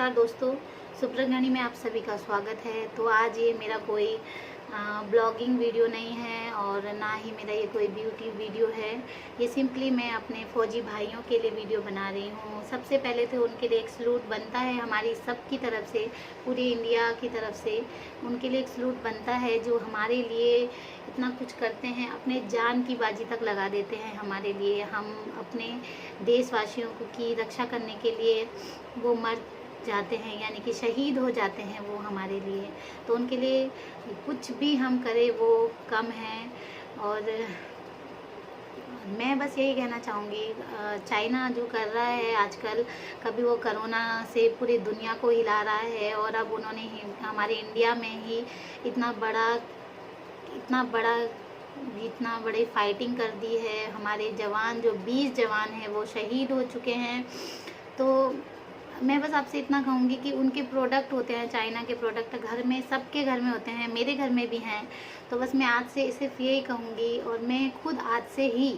नमस्कार दोस्तों, सुप्रज्ञानी में आप सभी का स्वागत है। तो आज ये मेरा कोई ब्लॉगिंग वीडियो नहीं है और ना ही मेरा ये कोई ब्यूटी वीडियो है। ये सिंपली मैं अपने फ़ौजी भाइयों के लिए वीडियो बना रही हूँ। सबसे पहले तो उनके लिए एक सलूट बनता है, हमारी सब की तरफ से, पूरी इंडिया की तरफ से उनके लिए एक सलूट बनता है जो हमारे लिए इतना कुछ करते हैं, अपने जान की बाजी तक लगा देते हैं हमारे लिए। हम अपने देशवासियों की रक्षा करने के लिए वो मर जाते हैं, यानी कि शहीद हो जाते हैं वो हमारे लिए। तो उनके लिए कुछ भी हम करें वो कम है। और मैं बस यही कहना चाहूँगी, चाइना जो कर रहा है आजकल, कभी वो कोरोना से पूरी दुनिया को हिला रहा है और अब उन्होंने ही हमारे इंडिया में ही इतना बड़ी फाइटिंग कर दी है। हमारे जवान जो 20 जवान हैं वो शहीद हो चुके हैं। तो मैं बस आपसे इतना कहूँगी कि उनके प्रोडक्ट होते हैं, चाइना के प्रोडक्ट घर में, सबके घर में होते हैं, मेरे घर में भी हैं। तो बस मैं आज से सिर्फ यही कहूँगी, और मैं खुद आज से ही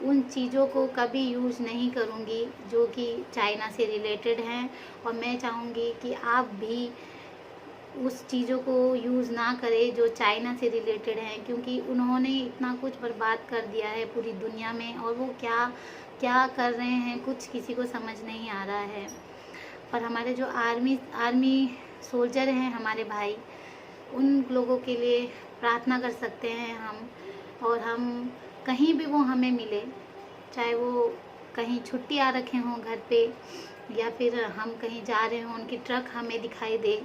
उन चीज़ों को कभी यूज़ नहीं करूँगी जो कि चाइना से रिलेटेड हैं। और मैं चाहूँगी कि आप भी उस चीज़ों को यूज़ ना करें जो चाइना से रिलेटेड हैं, क्योंकि उन्होंने इतना कुछ बर्बाद कर दिया है पूरी दुनिया में, और वो क्या क्या कर रहे हैं कुछ किसी को समझ नहीं आ रहा है। पर हमारे जो आर्मी सोल्जर हैं, हमारे भाई, उन लोगों के लिए प्रार्थना कर सकते हैं हम। और हम कहीं भी वो हमें मिले, चाहे वो कहीं छुट्टी आ रखे हों घर पे, या फिर हम कहीं जा रहे हों, उनकी ट्रक हमें दिखाई दे,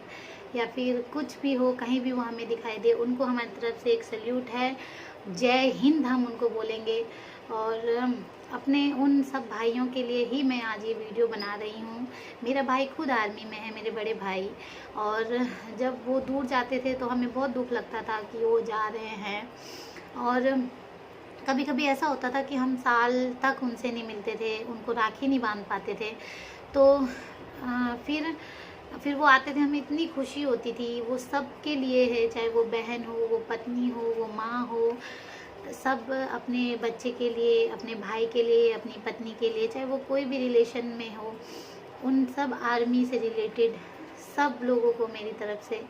या फिर कुछ भी हो, कहीं भी वो हमें दिखाई दे, उनको हमारी तरफ से एक सल्यूट है। जय हिंद हम उनको बोलेंगे। और अपने उन सब भाइयों के लिए ही मैं आज ये वीडियो बना रही हूँ। मेरा भाई खुद आर्मी में है, मेरे बड़े भाई, और जब वो दूर जाते थे तो हमें बहुत दुख लगता था कि वो जा रहे हैं। और कभी कभी ऐसा होता था कि हम साल तक उनसे नहीं मिलते थे, उनको राखी नहीं बांध पाते थे। तो फिर वो आते थे, हमें इतनी खुशी होती थी। वो सब के लिए है, चाहे वो बहन हो, वो पत्नी हो, वो माँ हो, सब अपने बच्चे के लिए, अपने भाई के लिए, अपनी पत्नी के लिए, चाहे वो कोई भी रिलेशन में हो, उन सब आर्मी से रिलेटेड सब लोगों को मेरी तरफ से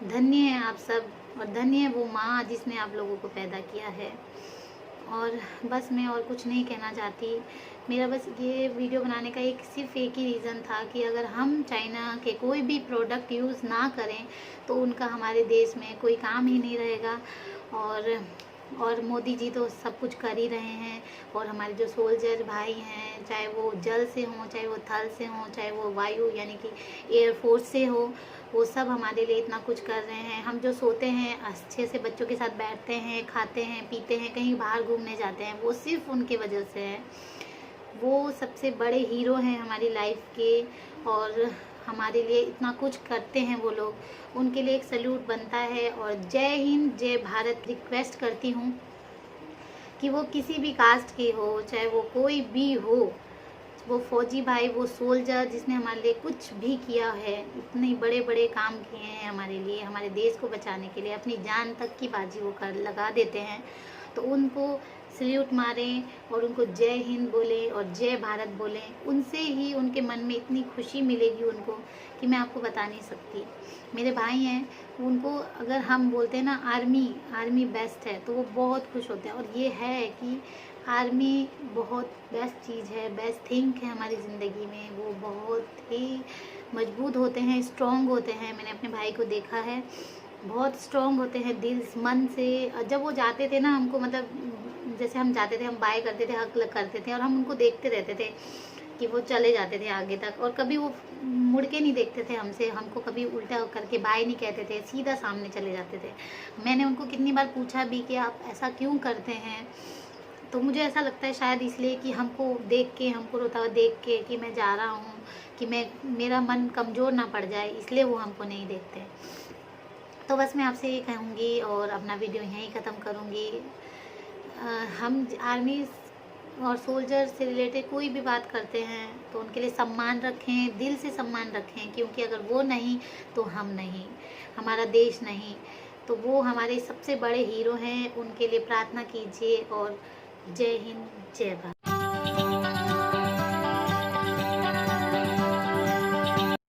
धन्य है आप सब, और धन्य है वो माँ जिसने आप लोगों को पैदा किया है। और बस मैं और कुछ नहीं कहना चाहती। मेरा बस ये वीडियो बनाने का सिर्फ एक ही रीज़न था कि अगर हम चाइना के कोई भी प्रोडक्ट यूज़ ना करें तो उनका हमारे देश में कोई काम ही नहीं रहेगा। और मोदी जी तो सब कुछ कर ही रहे हैं। और हमारे जो सोल्जर भाई हैं, चाहे वो जल से हों, चाहे वो थल से हों, चाहे वो वायु यानी कि एयरफोर्स से हो, वो सब हमारे लिए इतना कुछ कर रहे हैं। हम जो सोते हैं, अच्छे से बच्चों के साथ बैठते हैं, खाते हैं, पीते हैं, कहीं बाहर घूमने जाते हैं, वो सिर्फ उनके वजह से है। वो सबसे बड़े हीरो हैं हमारी लाइफ के, और हमारे लिए इतना कुछ करते हैं वो लोग। उनके लिए एक सल्यूट बनता है। और जय हिंद, जय भारत रिक्वेस्ट करती हूँ कि वो किसी भी कास्ट के हो, चाहे वो कोई भी हो, वो फौजी भाई, वो सोल्जर जिसने हमारे लिए कुछ भी किया है, इतने बड़े बड़े काम किए हैं हमारे लिए, हमारे देश को बचाने के लिए, अपनी जान तक की बाजी वो लगा देते हैं। तो उनको सल्यूट मारें और उनको जय हिंद बोलें और जय भारत बोलें। उनसे ही उनके मन में इतनी खुशी मिलेगी उनको कि मैं आपको बता नहीं सकती। मेरे भाई हैं, उनको अगर हम बोलते हैं ना आर्मी बेस्ट है, तो वो बहुत खुश होते हैं। और ये है कि आर्मी बहुत बेस्ट चीज़ है, बेस्ट थिंग है हमारी ज़िंदगी में। वो बहुत ही मजबूत होते हैं, स्ट्रॉन्ग होते हैं। मैंने अपने भाई को देखा है, बहुत स्ट्रॉन्ग होते हैं दिल मन से। जब वो जाते थे ना, हमको मतलब जैसे हम जाते थे, हम बाय करते थे, हक करते थे, और हम उनको देखते रहते थे कि वो चले जाते थे आगे तक, और कभी वो मुड़ के नहीं देखते थे हमसे, हमको कभी उल्टा करके बाय नहीं कहते थे, सीधा सामने चले जाते थे। मैंने उनको कितनी बार पूछा भी कि आप ऐसा क्यों करते हैं, तो मुझे ऐसा लगता है शायद इसलिए कि हमको देख के, हमको रोता हुआ देख के कि मैं जा रहा हूँ, कि मेरा मन कमज़ोर ना पड़ जाए, इसलिए वो हमको नहीं देखते। तो बस मैं आपसे ये कहूँगी और अपना वीडियो यहीं ख़त्म करूँगी। हम आर्मी और सोल्जर से रिलेटेड कोई भी बात करते हैं तो उनके लिए सम्मान रखें, दिल से सम्मान रखें, क्योंकि अगर वो नहीं तो हम नहीं, हमारा देश नहीं। तो वो हमारे सबसे बड़े हीरो हैं, उनके लिए प्रार्थना कीजिए। और जय हिंद, जय भारत।